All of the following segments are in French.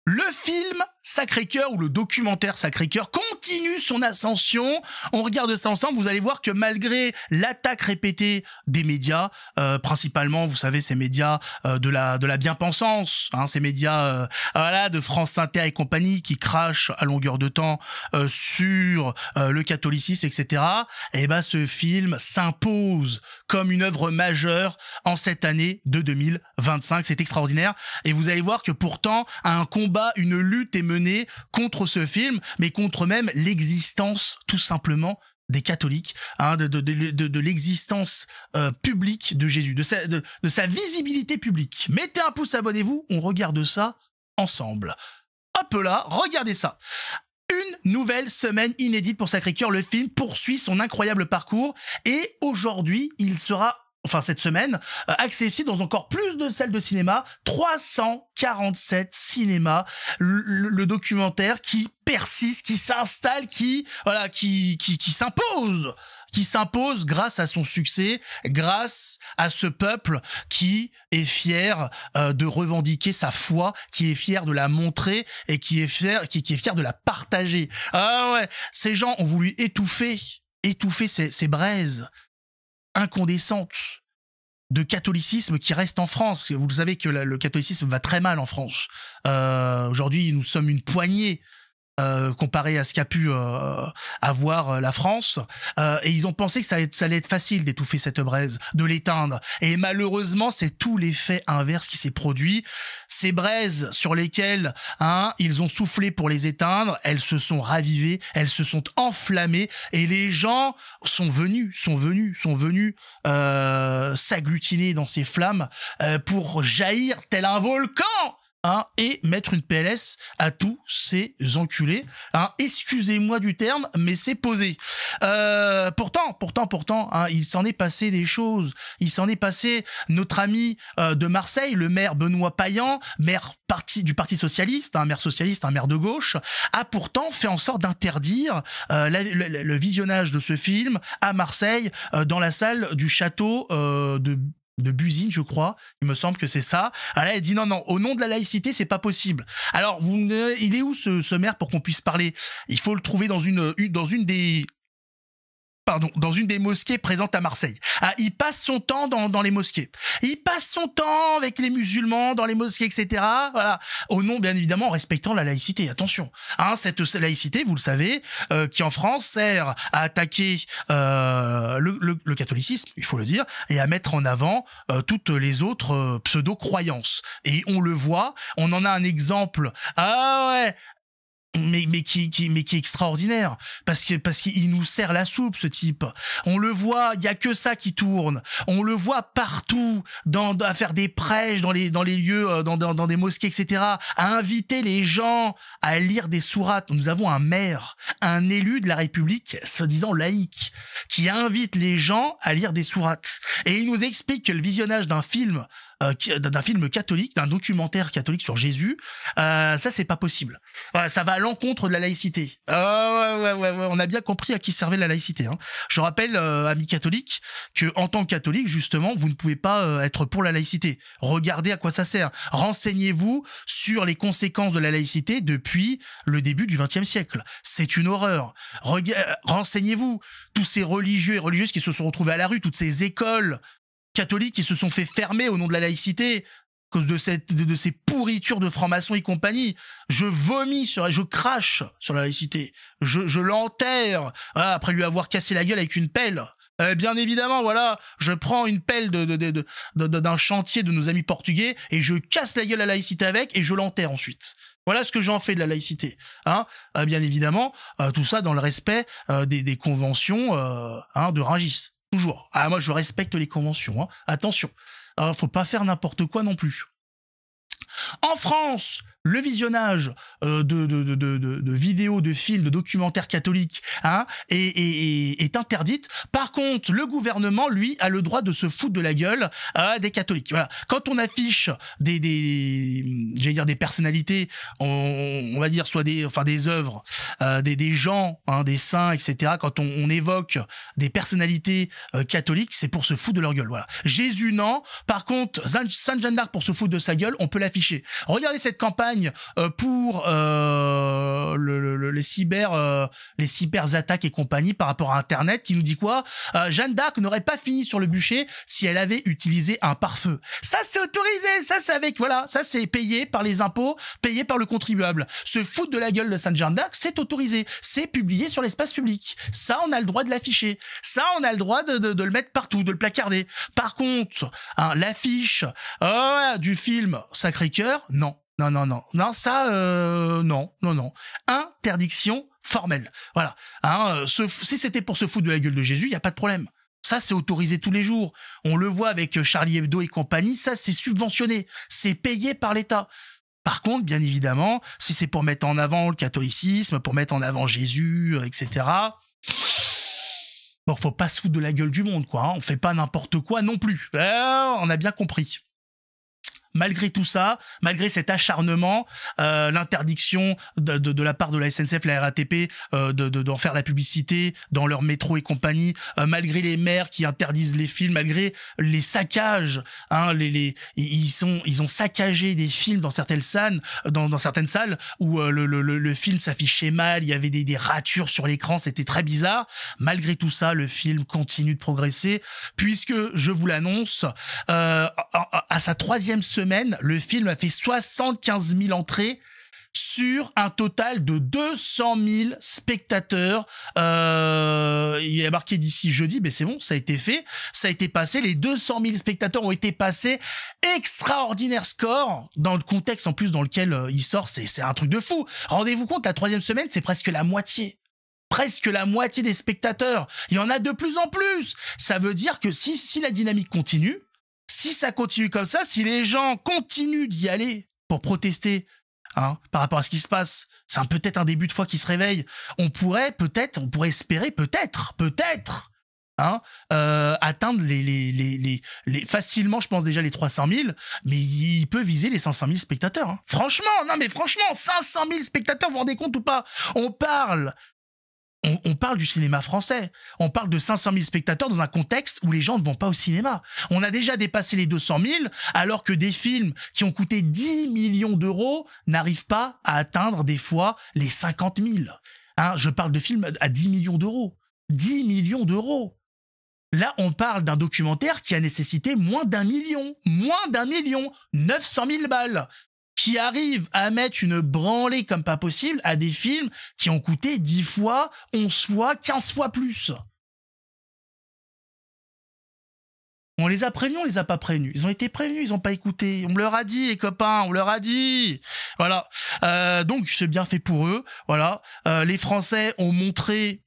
Le film Sacré-Cœur ou le documentaire Sacré-Cœur continue son ascension. On regarde ça ensemble, vous allez voir que malgré l'attaque répétée des médias, principalement, vous savez, ces médias de la bien-pensance, hein, ces médias voilà, de France Inter et compagnie qui crachent à longueur de temps sur le catholicisme, etc. Et ben, ce film s'impose comme une œuvre majeure en cette année de 2025. C'est extraordinaire. Et vous allez voir que pourtant, un combat, une lutte est menée contre ce film, mais contre même l'existence, tout simplement, des catholiques, hein, de l'existence publique de Jésus, de sa visibilité publique. Mettez un pouce, abonnez-vous, on regarde ça ensemble. Hop là, regardez ça. Une nouvelle semaine inédite pour Sacré-Cœur. Le film poursuit son incroyable parcours et aujourd'hui, il sera, enfin cette semaine, accessible dans encore plus de salles de cinéma, 347 cinémas. Le documentaire qui persiste, qui s'installe, qui s'impose grâce à son succès, grâce à ce peuple qui est fier de revendiquer sa foi, qui est fier de la montrer et qui est fier de la partager. Ah ouais, ces gens ont voulu étouffer ces braises incandescentes de catholicisme qui reste en France, parce que vous le savez que le catholicisme va très mal en France. Aujourd'hui, nous sommes une poignée comparé à ce qu'a pu avoir la France, et ils ont pensé que ça allait être facile d'étouffer cette braise, de l'éteindre, et malheureusement c'est tout l'effet inverse qui s'est produit. Ces braises sur lesquelles ils ont soufflé pour les éteindre, elles se sont ravivées, elles se sont enflammées, et les gens sont venus s'agglutiner dans ces flammes pour jaillir tel un volcan, et mettre une PLS à tous ces enculés. Excusez-moi du terme, mais c'est posé. Pourtant, il s'en est passé des choses. Il s'en est passé, notre ami de Marseille, le maire Benoît Payan, maire du Parti Socialiste, un maire socialiste, un maire de gauche, a pourtant fait en sorte d'interdire le visionnage de ce film à Marseille, dans la salle du château de Busine, je crois, il me semble que c'est ça. Alors là, elle dit non, au nom de la laïcité, c'est pas possible. Alors, il est où ce maire pour qu'on puisse parler? Il faut le trouver dans une des mosquées présentes à Marseille. Il passe son temps dans les mosquées. Il passe son temps avec les musulmans dans les mosquées, etc. Voilà. Au nom, bien évidemment, en respectant la laïcité. Attention. Cette laïcité, vous le savez, qui en France sert à attaquer le catholicisme, il faut le dire, et à mettre en avant toutes les autres pseudo-croyances. Et on le voit, on en a un exemple. Ah ouais, mais qui est extraordinaire, parce qu'il nous sert la soupe, ce type. On le voit, il y a que ça qui tourne. On le voit partout, à faire des prêches dans les lieux, dans des mosquées, etc., à inviter les gens à lire des sourates. Nous avons un maire, un élu de la République, soi-disant laïque, qui invite les gens à lire des sourates. Et il nous explique que le visionnage d'un film catholique, d'un documentaire catholique sur Jésus, ça c'est pas possible. Voilà, ça va à l'encontre de la laïcité. Ouais, on a bien compris à qui servait la laïcité. Je rappelle, amis catholiques, que en tant que catholique, justement, vous ne pouvez pas être pour la laïcité. Regardez à quoi ça sert. Renseignez-vous sur les conséquences de la laïcité depuis le début du XXe siècle. C'est une horreur. Renseignez-vous. Tous ces religieux et religieuses qui se sont retrouvés à la rue, toutes ces écoles catholiques qui se sont fait fermer au nom de la laïcité, à cause de ces pourritures de francs-maçons et compagnie. Je crache sur la laïcité. Je l'enterre. Voilà, après lui avoir cassé la gueule avec une pelle. Bien évidemment, voilà, je prends une pelle d'un chantier de nos amis portugais et je casse la gueule à la laïcité avec et je l'enterre ensuite. Voilà ce que j'en fais de la laïcité. Bien évidemment, tout ça dans le respect des conventions de Rungis. Toujours. Moi, je respecte les conventions. Attention. Faut pas faire n'importe quoi non plus. En France, le visionnage de vidéos, de films, de documentaires catholiques est interdite. Par contre, le gouvernement, lui, a le droit de se foutre de la gueule des catholiques. Voilà. Quand on affiche des personnalités, on va dire soit des œuvres, des gens, des saints, etc. Quand on évoque des personnalités catholiques, c'est pour se foutre de leur gueule. Voilà. Jésus, non. Par contre, Sainte Jeanne d'Arc, pour se foutre de sa gueule, on peut l'afficher. Regardez cette campagne campagne pour les cyberattaques et compagnie par rapport à Internet, qui nous dit quoi? Jeanne d'Arc n'aurait pas fini sur le bûcher si elle avait utilisé un pare-feu. Ça, c'est autorisé. Ça, c'est avec, voilà, ça, c'est payé par les impôts, payé par le contribuable. Se foutre de la gueule de Sainte Jeanne d'Arc, c'est autorisé. C'est publié sur l'espace public. Ça, on a le droit de l'afficher. Ça, on a le droit de le mettre partout, de le placarder. Par contre, hein, l'affiche du film Sacré-Cœur, non. Non, ça, non. Interdiction formelle. Voilà. Hein, si c'était pour se foutre de la gueule de Jésus, il n'y a pas de problème. Ça, c'est autorisé tous les jours. On le voit avec Charlie Hebdo et compagnie, ça, c'est subventionné. C'est payé par l'État. Par contre, bien évidemment, si c'est pour mettre en avant le catholicisme, pour mettre en avant Jésus, etc., bon, faut pas se foutre de la gueule du monde, quoi. Hein. On fait pas n'importe quoi non plus. On a bien compris. Malgré tout ça, malgré cet acharnement, l'interdiction de la part de la SNCF, la RATP, d'en faire la publicité dans leur métro et compagnie, malgré les maires qui interdisent les films, malgré les saccages, hein, ils ont saccagé des films dans certaines salles, dans certaines salles où le film s'affichait mal, il y avait des ratures sur l'écran, c'était très bizarre. Malgré tout ça, le film continue de progresser, puisque je vous l'annonce, à sa 3e semaine, le film a fait 75 000 entrées sur un total de 200 000 spectateurs. Il est marqué d'ici jeudi, mais c'est bon, ça a été fait, ça a été passé. Les 200 000 spectateurs ont été passés. Extraordinaire score dans le contexte en plus dans lequel il sort, c'est un truc de fou. Rendez-vous compte, la 3e semaine, c'est presque la moitié. Presque la moitié des spectateurs. Il y en a de plus en plus. Ça veut dire que si la dynamique continue, si ça continue comme ça, si les gens continuent d'y aller pour protester, hein, par rapport à ce qui se passe, c'est peut-être un début de foi qui se réveille. On pourrait espérer peut-être, hein, atteindre les facilement, je pense déjà les 300 000, mais il peut viser les 500 000 spectateurs. Hein. Franchement, 500 000 spectateurs, vous vous rendez compte ou pas? On parle du cinéma français. On parle de 500 000 spectateurs dans un contexte où les gens ne vont pas au cinéma. On a déjà dépassé les 200 000, alors que des films qui ont coûté 10 millions d'euros n'arrivent pas à atteindre des fois les 50 000. Hein, je parle de films à 10 millions d'euros. 10 millions d'euros. Là, on parle d'un documentaire qui a nécessité moins d'1 million. 900 000 balles. Qui arrive à mettre une branlée comme pas possible à des films qui ont coûté 10 fois, 11 fois, 15 fois plus. On les a prévenus, on les a pas prévenus. Ils ont été prévenus, ils ont pas écouté. On me leur a dit, les copains, on leur a dit. Voilà. Donc, c'est bien fait pour eux. Voilà. Les Français ont montré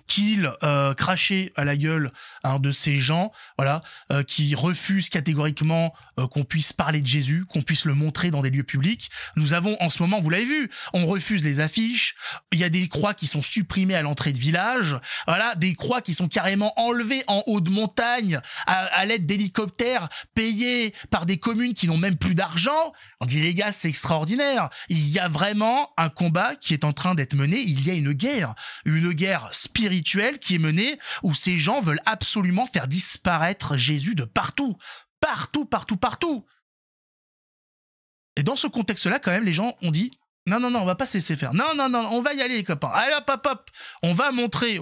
qu'ils crachaient à la gueule de ces gens, voilà, qui refusent catégoriquement qu'on puisse parler de Jésus, qu'on puisse le montrer dans des lieux publics. Nous avons en ce moment, vous l'avez vu, on refuse les affiches, il y a des croix qui sont supprimées à l'entrée de village, voilà, des croix qui sont carrément enlevées en haut de montagne à l'aide d'hélicoptères payés par des communes qui n'ont même plus d'argent. On dit les gars, c'est extraordinaire. Il y a vraiment un combat qui est en train d'être mené, il y a une guerre spirituelle qui est menée où ces gens veulent absolument faire disparaître Jésus de partout. Partout. Et dans ce contexte-là, quand même, les gens ont dit non, on va pas se laisser faire. Non, on va y aller, les copains. Allez, hop. On va montrer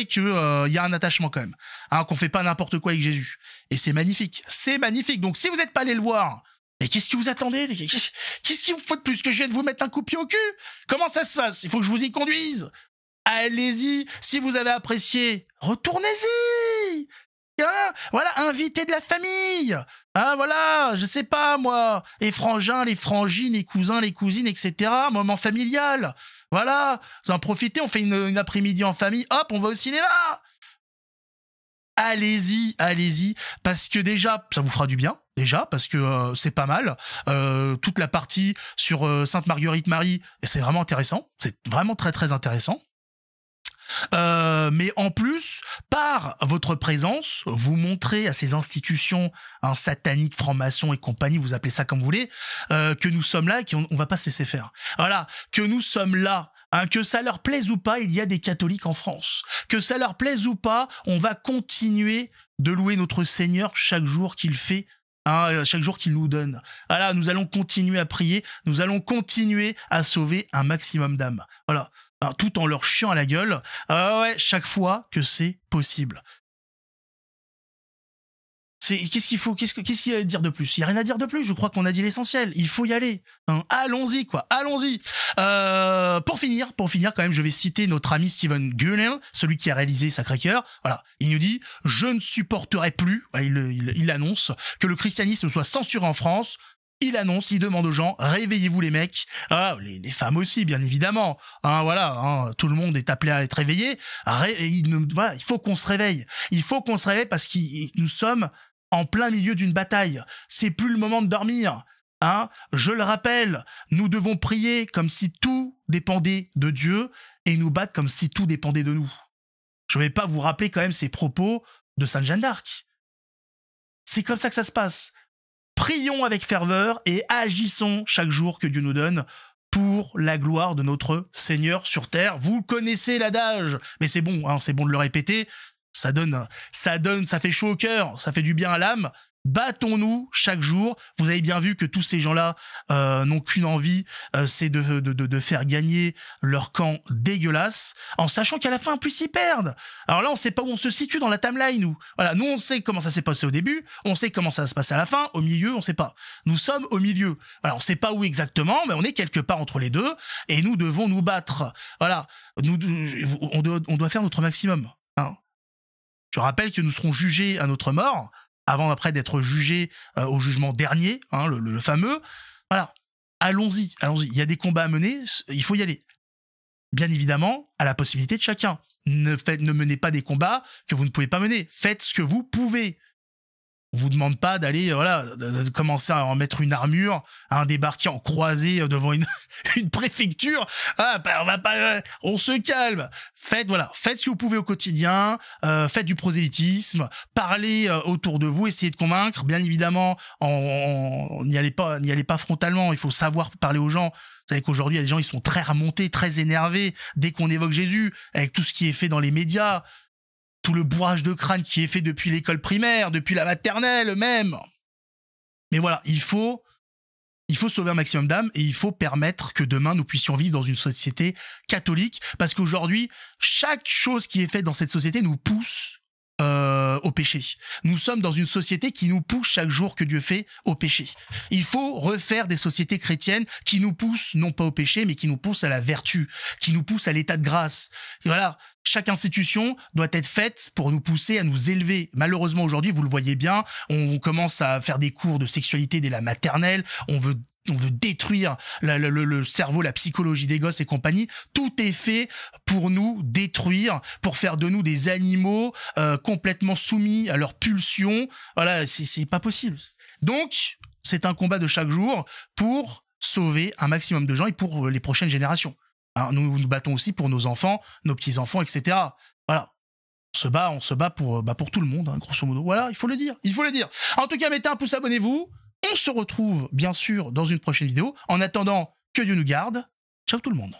que y a un attachement quand même. Hein, qu'on fait pas n'importe quoi avec Jésus. Et c'est magnifique. Donc, si vous n'êtes pas allé le voir, mais qu'est-ce que vous attendez? Qu'est-ce qu'il vous faut de plus? Que je vienne vous mettre un coup de pied au cul? Comment ça se passe? Il faut que je vous y conduise. Allez-y, si vous avez apprécié, retournez-y. Hein, voilà, invitez de la famille. Hein, voilà, je sais pas moi, les frangins, les frangines, les cousins, les cousines, etc. Moment familial. Voilà, vous en profitez, on fait une après-midi en famille, hop, on va au cinéma. Allez-y, parce que déjà, ça vous fera du bien. Déjà, parce que c'est pas mal. Toute la partie sur Sainte Marguerite Marie, c'est vraiment intéressant. C'est vraiment très très intéressant. Mais en plus, par votre présence, vous montrez à ces institutions sataniques, francs-maçons et compagnie, vous appelez ça comme vous voulez, que nous sommes là et qu'on va pas se laisser faire. Voilà, que nous sommes là. Hein, que ça leur plaise ou pas, il y a des catholiques en France. Que ça leur plaise ou pas, on va continuer de louer notre Seigneur chaque jour qu'il fait hein, chaque jour qu'il nous donne. Voilà, nous allons continuer à prier, nous allons continuer à sauver un maximum d'âmes. Voilà, hein, tout en leur chiant à la gueule, ouais, chaque fois que c'est possible. Qu'est-ce qu'il faut, qu'est-ce qu'il y a à dire de plus? Il y a rien à dire de plus. Je crois qu'on a dit l'essentiel. Il faut y aller. Hein, allons-y, quoi. Allons-y. Pour finir, quand même, je vais citer notre ami Steven Gurnall, celui qui a réalisé Sacré-Cœur. Voilà. Il nous dit, je ne supporterai plus, il annonce, que le christianisme soit censuré en France. Il annonce, il demande aux gens, réveillez-vous les mecs, les femmes aussi, bien évidemment. Hein, voilà, hein, tout le monde est appelé à être réveillé. Voilà, il faut qu'on se réveille. Il faut qu'on se réveille parce que nous sommes en plein milieu d'une bataille. C'est plus le moment de dormir. Hein, je le rappelle, nous devons prier comme si tout dépendait de Dieu et nous battre comme si tout dépendait de nous. Je ne vais pas vous rappeler quand même ces propos de Sainte Jeanne d'Arc. C'est comme ça que ça se passe. Prions avec ferveur et agissons chaque jour que Dieu nous donne pour la gloire de notre Seigneur sur terre. Vous connaissez l'adage, mais c'est bon, hein, c'est bon de le répéter. Ça fait chaud au cœur, ça fait du bien à l'âme. Battons-nous chaque jour. Vous avez bien vu que tous ces gens-là n'ont qu'une envie, c'est de faire gagner leur camp dégueulasse, en sachant qu'à la fin, en plus, ils perdent. Alors là, on sait pas où on se situe dans la timeline, nous. Voilà, nous, on sait comment ça s'est passé au début, on sait comment ça va se passer à la fin, au milieu, on sait pas. Nous sommes au milieu. Alors, on sait pas où exactement, mais on est quelque part entre les deux, et nous devons nous battre. Voilà, on doit faire notre maximum. Hein. Je rappelle que nous serons jugés à notre mort, avant après d'être jugés au jugement dernier, hein, le fameux. Voilà, allons-y. Il y a des combats à mener, il faut y aller. Bien évidemment, à la possibilité de chacun. Ne menez pas des combats que vous ne pouvez pas mener. Faites ce que vous pouvez. On vous demande pas d'aller, voilà, de commencer à en mettre une armure, à débarquer en croisée devant une préfecture. Ah, bah, on se calme. Faites ce que vous pouvez au quotidien. Faites du prosélytisme. Parlez autour de vous. Essayez de convaincre. Bien évidemment, n'y allez pas frontalement. Il faut savoir parler aux gens. Vous savez qu'aujourd'hui, il y a des gens, ils sont très remontés, très énervés dès qu'on évoque Jésus, avec tout ce qui est fait dans les médias. Tout le bourrage de crâne qui est fait depuis l'école primaire, depuis la maternelle même. Mais voilà, il faut sauver un maximum d'âmes et il faut permettre que demain nous puissions vivre dans une société catholique, parce qu'aujourd'hui, chaque chose qui est faite dans cette société nous pousse au péché. Nous sommes dans une société qui nous pousse chaque jour que Dieu fait au péché. Il faut refaire des sociétés chrétiennes qui nous poussent non pas au péché, mais qui nous poussent à la vertu, qui nous poussent à l'état de grâce. Et voilà, chaque institution doit être faite pour nous pousser à nous élever. Malheureusement aujourd'hui, vous le voyez bien, on commence à faire des cours de sexualité dès la maternelle, on veut détruire le cerveau, la psychologie des gosses et compagnie. Tout est fait pour nous détruire, pour faire de nous des animaux complètement soumis à leurs pulsions. Voilà, c'est pas possible. Donc, c'est un combat de chaque jour pour sauver un maximum de gens et pour les prochaines générations. Hein, nous nous battons aussi pour nos enfants, nos petits-enfants, etc. Voilà. On se bat pour tout le monde, hein, grosso modo. Voilà, il faut le dire. En tout cas, mettez un pouce, abonnez-vous. On se retrouve, bien sûr, dans une prochaine vidéo. En attendant, que Dieu nous garde. Ciao tout le monde.